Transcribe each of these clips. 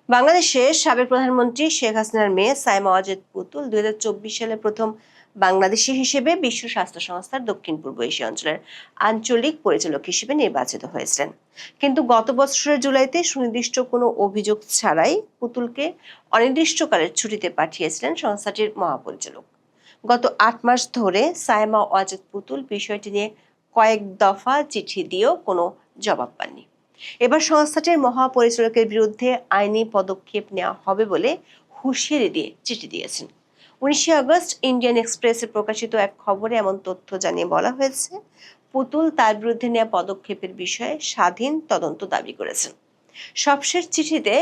বাংলাদেশের সাবেক প্রধানমন্ত্রী শেখ হাসিনার মেয়ে সাইমা ওয়াজেদ পুতুল 2024 সালে প্রথম বাংলাদেশি হিসেবে বিশ্ব স্বাস্থ্য সংস্থার দক্ষিণ পূর্ব এশিয়া অঞ্চলের আঞ্চলিক পরিচালক হিসেবে নির্বাচিত হয়েছিলেন। কিন্তু গত বছরের জুলাইতে সুনির্দিষ্ট কোনো অভিযোগ ছাড়াই পুতুলকে অনির্দিষ্টকালের ছুটিতে পাঠিয়েছিলেন সংস্থাটির মহাপরিচালক। গত 8 মাস ধরে সাইমা ওয়াজেদ পুতুল বিষয়টি নিয়ে কয়েক দফা চিঠি দিয়েও কোনো জবাব পাননি। এবার সংস্থাটির মহাপরিচালকের বিরুদ্ধে আইনি পদক্ষেপ নেওয়া হবে বলে হুঁশিয়ারি দিয়ে চিঠি দিয়েছেন। 19 আগস্ট ইন্ডিয়ান এক্সপ্রেসে প্রকাশিত এক খবরে এমন তথ্য জানিয়ে বলা হয়েছে, পুতুল তার বিরুদ্ধে নেওয়া পদক্ষেপের বিষয়ে স্বাধীন তদন্ত দাবি করেছেন। সবশেষ চিঠিতে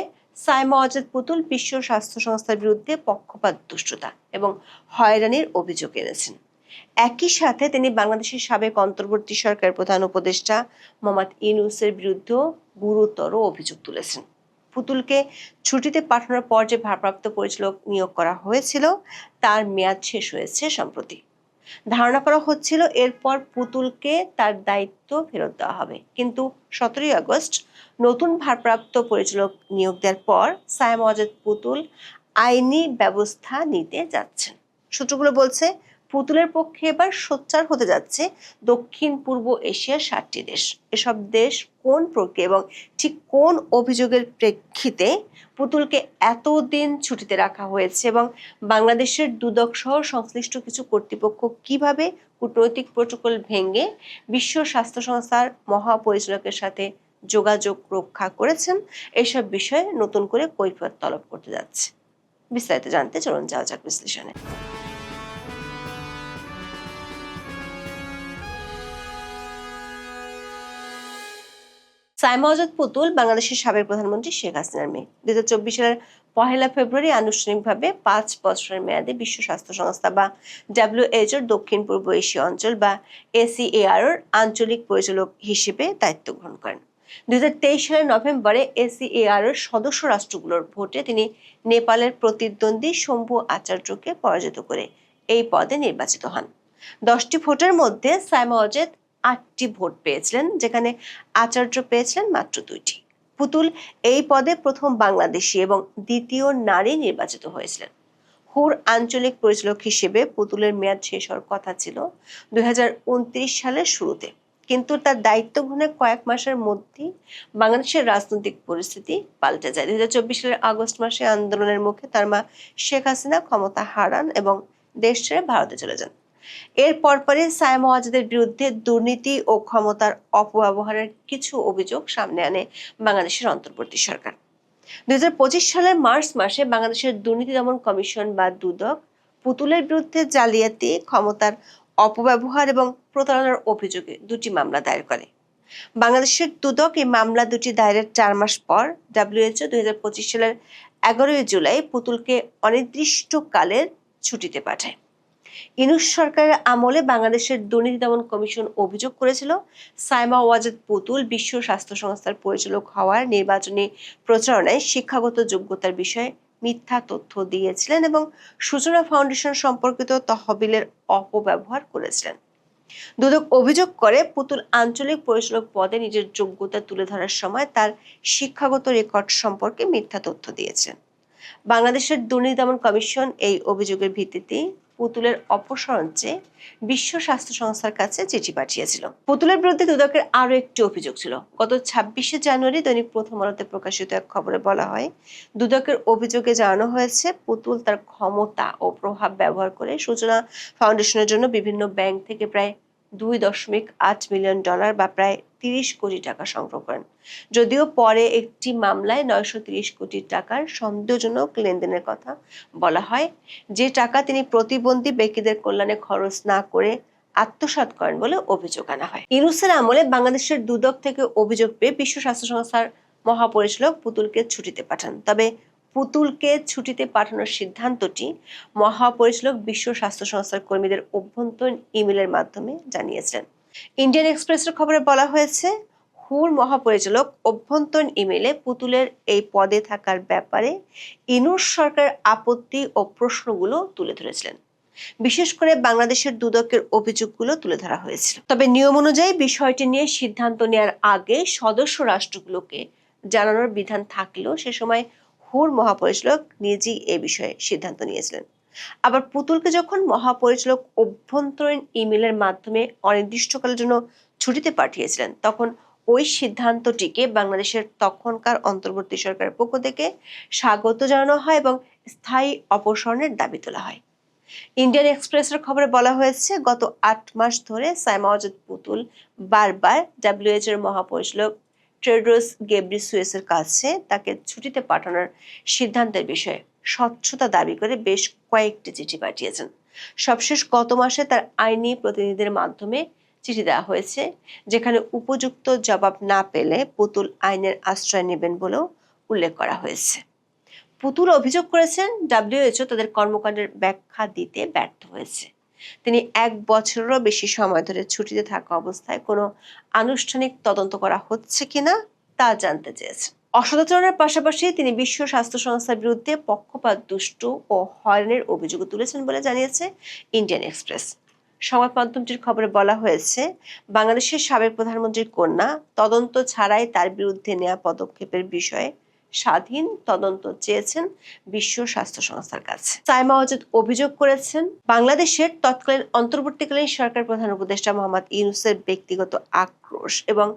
সাইমা ওয়াজেদ পুতুল বিশ্ব স্বাস্থ্য সংস্থার বিরুদ্ধে পক্ষপাত দুষ্টতা এবং হয়রানির অভিযোগ এনেছেন। একই সাথে তিনি বাংলাদেশের সাবেক অন্তর্বর্তী সরকারের প্রধান উপদেষ্টা মোহাম্মদ ইউনূসের বিরুদ্ধেও গুরুতর অভিযোগ তুলেছেন। পুতুলকে ছুটিতে পাঠানোর পর যে ভারপ্রাপ্ত পরিচালক নিয়োগ করা হয়েছিল তার মেয়াদ শেষ হয়েছে সম্প্রতি। ধারণা করা হচ্ছিল এরপর পুতুলকে তার দায়িত্ব ফেরত দেওয়া হবে, কিন্তু 17 আগস্ট নতুন ভারপ্রাপ্ত পরিচালক নিয়োগ দেওয়ার পর সাইমা ওয়াজেদ পুতুল আইনি ব্যবস্থা নিতে যাচ্ছেন। সূত্রগুলো বলছে, পুতুলের পক্ষে এবার সোচ্চার হতে যাচ্ছে দক্ষিণ পূর্ব এশিয়ার 7টি দেশ। এসব দেশ কোন প্রক্রিয়া এবং ঠিক কোন অভিযোগের প্রেক্ষিতে পুতুলকে এতদিন ছুটিতে রাখা হয়েছে এবং বাংলাদেশের দুদক সহ সংশ্লিষ্ট কিছু কর্তৃপক্ষ কিভাবে কূটনৈতিক প্রটোকল ভেঙে বিশ্ব স্বাস্থ্য সংস্থার মহাপরিচালকের সাথে যোগাযোগ রক্ষা করেছেন, এসব বিষয়ে নতুন করে কৈফিয়ত তলব করতে যাচ্ছে। বিস্তারিত জানতে চলুন যাওয়া যাক বিশ্লেষণে। সাইমা ওয়াজেদ পুতুল বাংলাদেশের সাবেক প্রধানমন্ত্রী শেখ হাসিনার মেয়ে। 2024 সালের 1 ফেব্রুয়ারি আনুষ্ঠানিকভাবে 5 বছরের মেয়াদে বিশ্ব স্বাস্থ্য সংস্থা বা WHO দক্ষিণ পূর্ব এশীয় অঞ্চল বা ACAR আঞ্চলিক পরিচালক হিসেবে দায়িত্ব গ্রহণ করেন। 2023 সালের নভেম্বরে ACAR সদস্য রাষ্ট্রগুলোর ভোটে তিনি নেপালের প্রতিদ্বন্দ্বী শম্ভু আচার্যকে পরাজিত করে এই পদে নির্বাচিত হন। 10টি ভোটের মধ্যে সাইমা ওয়াজেদ 8টি ভোট পেয়েছিলেন, যেখানে আচার্য পেয়েছিলেন মাত্র 2টি। পুতুল এই পদে প্রথম বাংলাদেশী এবং দ্বিতীয় নারী নির্বাচিত হয়েছিলেন। হুর আঞ্চলিক পরিচালক হিসেবে পুতুলের মেয়াদ শেষ হওয়ার কথা ছিল 2029 সালের শুরুতে, কিন্তু তার দায়িত্ব গ্রহণের কয়েক মাসের মধ্যেই বাংলাদেশের রাজনৈতিক পরিস্থিতি পাল্টে যায়। 2024 সালের আগস্ট মাসে আন্দোলনের মুখে তার মা শেখ হাসিনা ক্ষমতা হারান এবং দেশ ছেড়ে ভারতে চলে যান। এর পরপরই সাইমা ওয়াজেদের বিরুদ্ধে দুর্নীতি ও ক্ষমতার অপব্যবহারের কিছু অভিযোগ সামনে আনে বাংলাদেশের অন্তর্বর্তী সরকার। 2025 সালের মার্চ মাসে বাংলাদেশের দুর্নীতি দমন কমিশন বা দুদক পুতুলের বিরুদ্ধে জালিয়াতি, ক্ষমতার অপব্যবহার এবং প্রতারণার অভিযোগে 2টি মামলা দায়ের করে। বাংলাদেশের দুদক এই মামলা দুটি দায়েরের 4 মাস পর WHO 2025 সালের 11 জুলাই পুতুলকে অনির্দিষ্টকালের ছুটিতে পাঠায়। ইউনূস সরকারের আমলে বাংলাদেশের দুর্নীতি দমন কমিশন অভিযোগ করেছিল সাইমা ওয়াজেদ পুতুল বিশ্ব স্বাস্থ্য সংস্থার পরিচালক হওয়ার নির্বাচনী প্রচারণায় শিক্ষাগত যোগ্যতার বিষয়ে মিথ্যা তথ্য দিয়েছিলেন এবং সূচনা ফাউন্ডেশন সম্পর্কিত তহবিলের অপব্যবহার করেছিলেন। দুদক অভিযোগ করে পুতুল আঞ্চলিক পরিচালক পদে নিজের যোগ্যতা তুলে ধরার সময় তার শিক্ষাগত রেকর্ড সম্পর্কে মিথ্যা তথ্য দিয়েছিলেন। বাংলাদেশের দুর্নীতি দমন কমিশন এই অভিযোগের ভিত্তিতে পুতুলের অপসারণ চেয়ে বিশ্ব স্বাস্থ্য সংস্থার কাছে চিঠি পাঠিয়েছিল। পুতুলের বিরুদ্ধে দুদকের আরও একটি অভিযোগ ছিল। গত 26 জানুয়ারি দৈনিক প্রথম আলোতে প্রকাশিত এক খবরে বলা হয়, দুদকের অভিযোগে জানানো হয়েছে পুতুল তার ক্ষমতা ও প্রভাব ব্যবহার করে সূচনা ফাউন্ডেশনের জন্য বিভিন্ন ব্যাংক থেকে প্রায় $2.8 মিলিয়ন বা প্রায় 30 কোটি টাকা সংগ্রহ করেন। যদিও পরে একটি মামলায় 930 কোটি টাকার সন্দেহজনক লেনদেনের কথা বলা হয়, যে টাকা তিনি প্রতিবন্ধী ব্যক্তিদের কল্যাণে খরচ না করে আত্মসাৎ করেন বলে অভিযোগ আনা হয়। ইউনূসের আমলে বাংলাদেশের দুদক থেকে অভিযোগ পেয়ে বিশ্ব স্বাস্থ্য সংস্থার মহাপরিচালক পুতুলকে ছুটিতে পাঠান। তবে পুতুলকে ছুটিতে পাঠানোর সিদ্ধান্তটি মহাপরিচালক বিশ্ব স্বাস্থ্য সংস্থার কর্মীদের অভ্যন্তরীণ ইমেলের মাধ্যমে জানিয়েছেন। ইন্ডিয়ান এক্সপ্রেসের খবরে বলা হয়েছে, হুর মহাপরিচালক অভ্যন্তরীণ ইমেলে পুতুলের এই পদে থাকার ব্যাপারে ইউনূস সরকারের আপত্তি ও প্রশ্নগুলো তুলে ধরেছিলেন। বিশেষ করে বাংলাদেশের দুদকের অভিযোগগুলো তুলে ধরা হয়েছিল। তবে নিয়ম অনুযায়ী বিষয়টি নিয়ে সিদ্ধান্ত নেওয়ার আগে সদস্য রাষ্ট্রগুলোকে জানানোর বিধান থাকলেও সে সময় হুর মহাপরিচালক নিজেই এ বিষয়ে সিদ্ধান্ত নিয়েছিলেন। আবার পুতুলকে যখন মহাপরিচালক অভ্যন্তরীণ ইমেলের মাধ্যমে অনির্দিষ্টকালের জন্য ছুটিতে পাঠিয়েছিলেন, তখন ওই সিদ্ধান্তটিকে বাংলাদেশের তখনকার অন্তর্বর্তী সরকারের পক্ষ থেকে স্বাগত জানানো হয় এবং স্থায়ী অপসারণের দাবি তোলা হয়। ইন্ডিয়ান এক্সপ্রেসের খবরে বলা হয়েছে, গত ৮ মাস ধরে সাইমা ওয়াজেদ পুতুল বারবার ডাব্লিউএইচও এর মহাপরিচালক টেড্রোস গেব্রিয়েসুসের কাছে তাকে ছুটিতে পাঠানোর সিদ্ধান্তের বিষয়ে স্বচ্ছতা দাবি করে বেশ কয়েকটি চিঠি পাঠিয়েছেন। সবশেষ গত মাসে তার আইনি প্রতিনিধিদের মাধ্যমে চিঠি দেওয়া হয়েছে, যেখানে উপযুক্ত জবাব না পেলে পুতুল আইনের আশ্রয় নেবেন বলেও উল্লেখ করা হয়েছে। পুতুল অভিযোগ করেছেন ডাব্লিউএইচও তাদের কর্মকাণ্ডের ব্যাখ্যা দিতে ব্যর্থ হয়েছে। তিনি ১ বছরেরও বেশি সময় ধরে ছুটিতে থাকা অবস্থায় কোনো আনুষ্ঠানিক তদন্ত করা হচ্ছে কিনা তা জানতে চেয়েছেন। অসদাচরণের পাশাপাশি তিনি বিশ্ব স্বাস্থ্য সংস্থার বিরুদ্ধে পক্ষপাত দুষ্টু ও হয়রানির অভিযোগ তুলেছেন বলে জানিয়েছে ইন্ডিয়ান এক্সপ্রেস। সংবাদ মাধ্যমটির খবরে বলা হয়েছে, বাংলাদেশের সাবেক প্রধানমন্ত্রীর কন্যা তদন্ত ছাড়াই তার বিরুদ্ধে নেওয়া পদক্ষেপের বিষয়ে স্বাধীন তদন্ত চেয়েছেন বিশ্ব স্বাস্থ্য সংস্থার কাছে। সাইমা ওয়াজেদ অভিযোগ করেছেন, বাংলাদেশের তৎকালীন অন্তর্বর্তীকালীন সরকার প্রধান উপদেষ্টা মোহাম্মদ ইউনূসের ব্যক্তিগত আক্রোশ এবং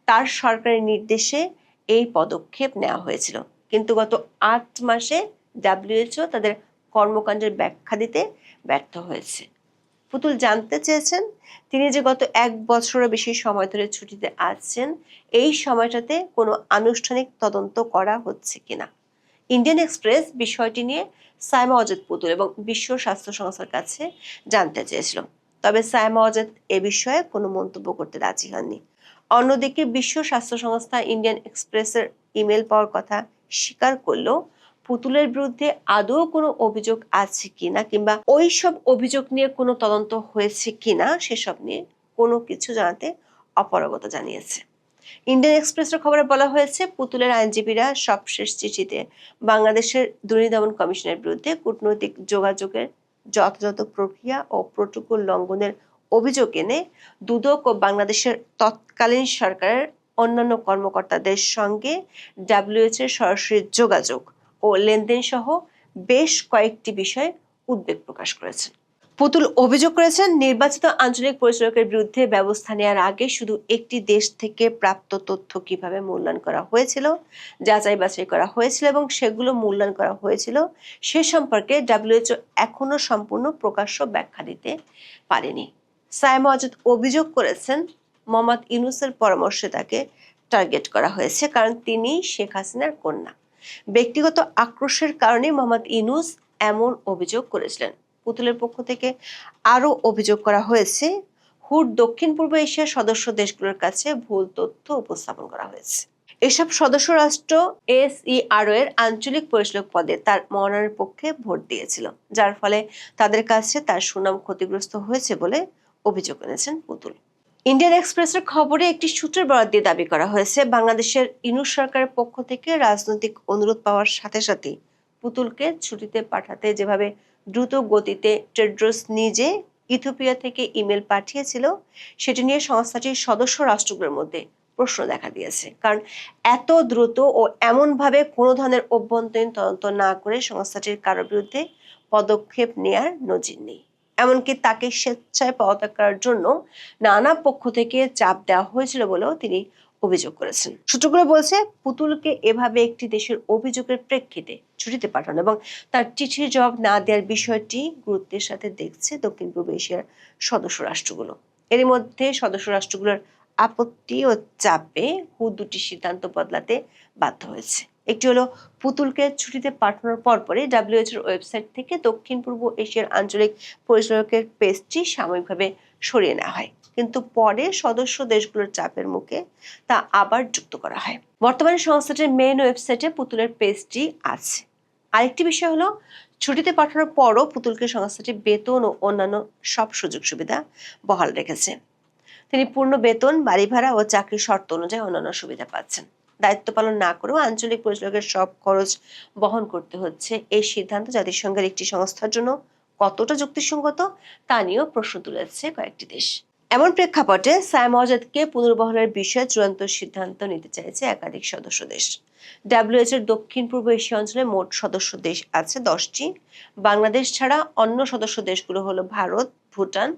তার সরকারের নির্দেশে এই পদক্ষেপ নেওয়া হয়েছিল, কিন্তু গত ৮ মাসে ডাব্লিউএইচও তাদের কর্মকাণ্ডের ব্যাখ্যা দিতে ব্যর্থ হয়েছে। পুতুল জানতে চেয়েছেন, তিনি যে গত ১ বছরেরও বেশি সময় ধরে ছুটিতে আছেন, এই সময়টাতে কোনো আনুষ্ঠানিক তদন্ত করা হচ্ছে কিনা। ইন্ডিয়ান এক্সপ্রেস বিষয়টি নিয়ে সাইমা ওয়াজেদ পুতুল এবং বিশ্ব স্বাস্থ্য সংস্থার কাছে জানতে চেয়েছিল, তবে সাইমা ওয়াজেদ এ বিষয়ে কোনো মন্তব্য করতে রাজি হননি। অন্যদিকে বিশ্ব স্বাস্থ্য সংস্থা ইন্ডিয়ান এক্সপ্রেসের ইমেল পাওয়ার কথা স্বীকার করলেও পুতুলের বিরুদ্ধে আদৌ কোনো অভিযোগ আছে কিনা কিংবা ওই সব অভিযোগ নিয়ে কোনো তদন্ত হয়েছে কিনা সেসব নিয়ে কোনো কিছু জানাতে অপারগতা জানিয়েছে। ইন্ডিয়ান এক্সপ্রেসের খবরে বলা হয়েছে, পুতুলের আইনজীবীরা সবশেষ চিঠিতে বাংলাদেশের দুর্নীতি দমন কমিশনের বিরুদ্ধে কূটনৈতিক যোগাযোগের যথাযথ প্রক্রিয়া ও প্রোটোকল লঙ্ঘনের অভিযোগ এনে দুদক ও বাংলাদেশের তৎকালীন সরকারের অন্যান্য কর্মকর্তাদের সঙ্গে ডাব্লিউএইচও এর সরাসরি যোগাযোগ ও লেনদেন সহ বেশ কয়েকটি বিষয়ে উদ্বেগ প্রকাশ করেছেন। পুতুল অভিযোগ করেছেন, নির্বাচিত আঞ্চলিক পরিচালকের বিরুদ্ধে ব্যবস্থা নেওয়ার আগে শুধু একটি দেশ থেকে প্রাপ্ত তথ্য কিভাবে মূল্যায়ন করা হয়েছিল, যাচাই বাছাই করা হয়েছিল এবং সেগুলো মূল্যায়ন করা হয়েছিল সে সম্পর্কে ডাব্লিউএইচও এখনো সম্পূর্ণ প্রকাশ্য ব্যাখ্যা দিতে পারেনি। সাইমা ওয়াজেদ অভিযোগ করেছেন, মোহাম্মদ ইউনূসের পরামর্শে তাকে টার্গেট করা হয়েছে, কারণ তিনি শেখ হাসিনার কন্যা। ব্যক্তিগত আক্রোশের কারণে মোহাম্মদ ইউনূস এমন অভিযোগ করেছিলেন। পুতুলের পক্ষ থেকে আরও অভিযোগ করা হয়েছে, হুর দক্ষিণ পূর্ব এশিয়ার সদস্য দেশগুলোর কাছে ভুল তথ্য উপস্থাপন করা হয়েছে। এসব সদস্য রাষ্ট্র এসইআরও এর আঞ্চলিক পরিচালক পদে তার মনোনয়নের পক্ষে ভোট দিয়েছিল, যার ফলে তাদের কাছে তার সুনাম ক্ষতিগ্রস্ত হয়েছে বলে অভিযোগ এনেছেন পুতুল। ইন্ডিয়ান এক্সপ্রেসের খবরে একটি সূত্রের বরাত দিয়ে দাবি করা হয়েছে, বাংলাদেশের ইউনূস সরকারের পক্ষ থেকে রাজনৈতিক অনুরোধ পাওয়ার সাথে সাথে পুতুলকে ছুটিতে পাঠাতে যেভাবে দ্রুত গতিতে টেড্রোস নিজে ইথিওপিয়া থেকে ইমেল পাঠিয়েছিল, সেটি নিয়ে সংস্থাটির সদস্য রাষ্ট্রগুলোর মধ্যে প্রশ্ন দেখা দিয়েছে। কারণ এত দ্রুত ও এমনভাবে কোনো ধরনের অভ্যন্তরীণ তদন্ত না করে সংস্থাটির কারোর বিরুদ্ধে পদক্ষেপ নেয়ার নজির নেই। এমনকি তাকে স্বেচ্ছায় পদত্যাগ করার জন্য নানা পক্ষ থেকে চাপ দেওয়া হয়েছিল বলেও তিনি অভিযোগ করেছেন। সূত্রগুলো বলছে, পুতুলকে এভাবে একটি দেশের অভিযোগের প্রেক্ষিতে ছুটিতে পাঠানো এবং তার চিঠির জবাব না দেওয়ার বিষয়টি গুরুত্বের সাথে দেখছে দক্ষিণ পূর্ব এশিয়ার সদস্য রাষ্ট্রগুলো। এর মধ্যে সদস্য রাষ্ট্রগুলোর আপত্তি ও চাপে দুটি সিদ্ধান্ত বদলাতে বাধ্য হয়েছে। একটি হলো, পুতুলকে ছুটিতে পাঠানোর পরপরই ডাব্লিউএইচওর ওয়েবসাইট থেকে দক্ষিণ পূর্ব এশিয়ার আঞ্চলিক পরিচালকের পেজটি সাময়িকভাবে সরিয়ে নেওয়া হয়, কিন্তু পরে সদস্য দেশগুলোর চাপের মুখে তা আবার যুক্ত করা হয়। বর্তমানে সংস্থাটির মেইন ওয়েবসাইটে পুতুলের পেজটি আছে। আরেকটি বিষয় হলো, ছুটিতে পাঠানোর পরও পুতুলকে সংস্থাটি বেতন ও অন্যান্য সব সুযোগ সুবিধা বহাল রেখেছে। তিনি পূর্ণ বেতন, বাড়ি ভাড়া ও চাকরির শর্ত অনুযায়ী অন্যান্য সুবিধা পাচ্ছেন। দায়িত্ব পালন না করেও আঞ্চলিক পরিচালকের সব খরচ বহন করতে হচ্ছে। এই সিদ্ধান্ত জাতিসংঘের একটি সংস্থার জন্য কতটা যুক্তিসঙ্গত তা নিয়েও প্রশ্ন তুলেছে কয়েকটি দেশ। এমন প্রেক্ষাপটে সায়েম অজাদকে পুনর্বহালের বিষয়ে চূড়ান্ত সিদ্ধান্ত নিতে চাইছে একাধিক সদস্য দেশ। ডাব্লিউএইচও এর দক্ষিণ পূর্ব এশিয়া অঞ্চলে মোট সদস্য দেশ আছে 10টি। বাংলাদেশ ছাড়া অন্য সদস্য দেশগুলো হলো ভারত, ভুটান,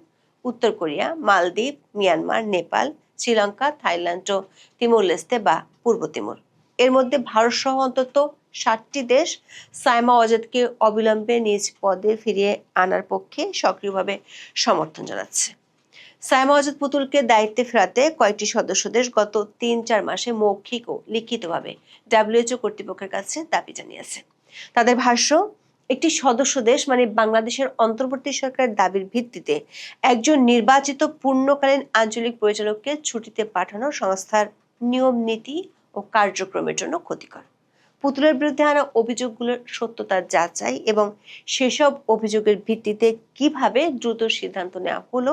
উত্তর কোরিয়া, মালদ্বীপ, মিয়ানমার, নেপাল, শ্রীলঙ্কা, থাইল্যান্ড ও তিমুর লেস্তে বা পূর্ব তিমুর। এর মধ্যে ভারত সহ অন্তত 7টি দেশ সায়েম অজাদকে অবিলম্বে নিজ পদে ফিরিয়ে আনার পক্ষে সক্রিয়ভাবে সমর্থন জানাচ্ছে। সায়েম অজাদ পুতুলকে দায়িত্বে ফেরাতে কয়েকটি সদস্য দেশ গত 3-4 মাসে মৌখিক ও লিখিতভাবে ডাব্লিউএইচও কর্তৃপক্ষের কাছে দাবি জানিয়েছে। তাদের ভাষ্য, একটি সদস্য দেশ মানে বাংলাদেশের অন্তর্বর্তী সরকারের দাবির ভিত্তিতে একজন নির্বাচিত পূর্ণকালীন আঞ্চলিক পরিচালককে ছুটিতে পাঠানো সংস্থার নিয়ম নীতি ও কার্যক্রমের জন্য ক্ষতিকর। পুতুলের বিরুদ্ধে আনা অভিযোগগুলোর সত্যতা যাচাই এবং সেসব অভিযোগের ভিত্তিতে কিভাবে দ্রুত সিদ্ধান্ত নেওয়া হলো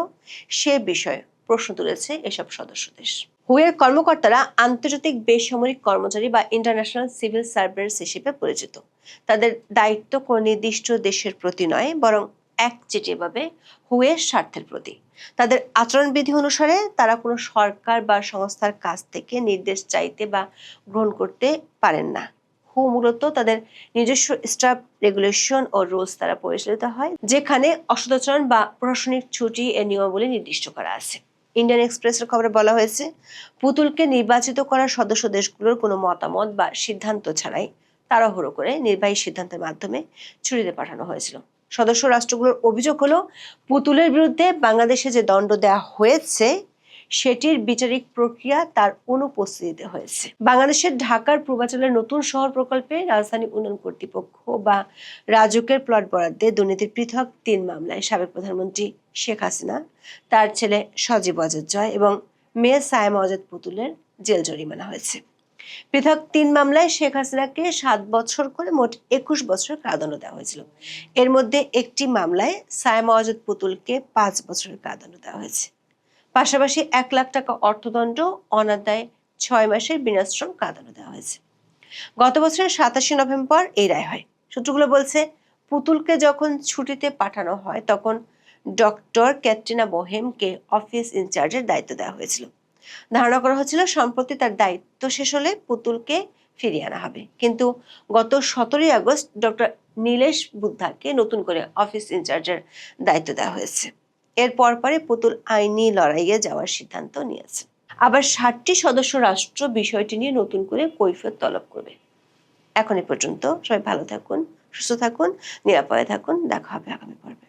সে বিষয়ে প্রশ্ন তুলেছে এসব সদস্য দেশ। হুয়ের কর্মকর্তারা আন্তর্জাতিক বেসামরিক কর্মচারী বা ইন্টারন্যাশনাল সিভিল সার্ভেন্টস হিসেবে পরিচিত। তাদের দায়িত্ব কোনো নির্দিষ্ট দেশের প্রতি নয়, বরং একচেটিয়াভাবে হুয়ের স্বার্থের প্রতি। তাদের আচরণবিধি অনুসারে তারা কোনো সরকার বা সংস্থার কাছ থেকে নির্দেশ চাইতে বা গ্রহণ করতে পারেন না। হু মূলত তাদের নিজস্ব স্টাফ রেগুলেশন ও রুলস দ্বারা পরিচালিত হয়, যেখানে অসদাচরণ বা প্রশাসনিক ছুটি এর নিয়মাবলী নির্দিষ্ট করা আছে। ইন্ডিয়ান এক্সপ্রেসের খবরে বলা হয়েছে, পুতুলকে নির্বাচিত করা সদস্য দেশগুলোর কোনো মতামত বা সিদ্ধান্ত ছাড়াই তাড়াহুড়ো করে নির্বাহী সিদ্ধান্তের মাধ্যমে ছুটিতে পাঠানো হয়েছিল। সদস্য রাষ্ট্রগুলোর অভিযোগ হলো, পুতুলের বিরুদ্ধে বাংলাদেশে যে দণ্ড দেওয়া হয়েছে সেটির বিচারিক প্রক্রিয়া তার অনুপস্থিতিতে হয়েছে। বাংলাদেশের ঢাকার পূর্বাঞ্চলের নতুন শহর প্রকল্পে রাজধানী উন্নয়ন কর্তৃপক্ষ বা রাজুকের প্লট বরাদ্দে দুর্নীতির পৃথক 3 মামলায় সাবেক প্রধানমন্ত্রী শেখ হাসিনা, তার ছেলে সজীব অজয় জয় এবং মেয়ে সায়েম অজাদ পুতুলের জেল জরিমানা হয়েছে। পৃথক 3 মামলায় শেখ হাসিনাকে 7 বছর করে মোট 21 বছরের কারাদণ্ড দেওয়া হয়েছিল। এর মধ্যে একটি মামলায় সায়েম অজাদ পুতুলকে 5 বছরের কারাদণ্ড দেওয়া হয়েছে। পাশাপাশি 1 লাখ টাকা অর্থদণ্ড, অনাদায়ে 6 মাসের বিনাশ্রম কারাদণ্ড দেওয়া হয়েছে। গত বছরের 27 নভেম্বর এই রায় হয়। সূত্রগুলো বলছে, পুতুলকে যখন ছুটিতে পাঠানো হয় তখন ডক্টর ক্যাটরিনা বোহেমকে অফিস ইনচার্জের দায়িত্ব দেওয়া হয়েছিল। ধারণা করা হচ্ছিল সম্প্রতি তার দায়িত্ব শেষ হলে পুতুলকে ফিরিয়ে আনা হবে। কিন্তু গত 17 আগস্ট ডক্টর নীলেশ বুদ্ধাকে নতুন করে অফিস ইনচার্জের দায়িত্ব দেওয়া হয়েছে। এর পরে পুতুল আইনি লড়াইয়ে যাওয়ার সিদ্ধান্ত নিয়েছে। আবার 60টি সদস্য রাষ্ট্র বিষয়টি নিয়ে নতুন করে কৈফিয়ত তলব করবে। এখন এ পর্যন্ত। সবাই ভালো থাকুন, সুস্থ থাকুন, নিরাপদে থাকুন। দেখা হবে আগামী পর্বে।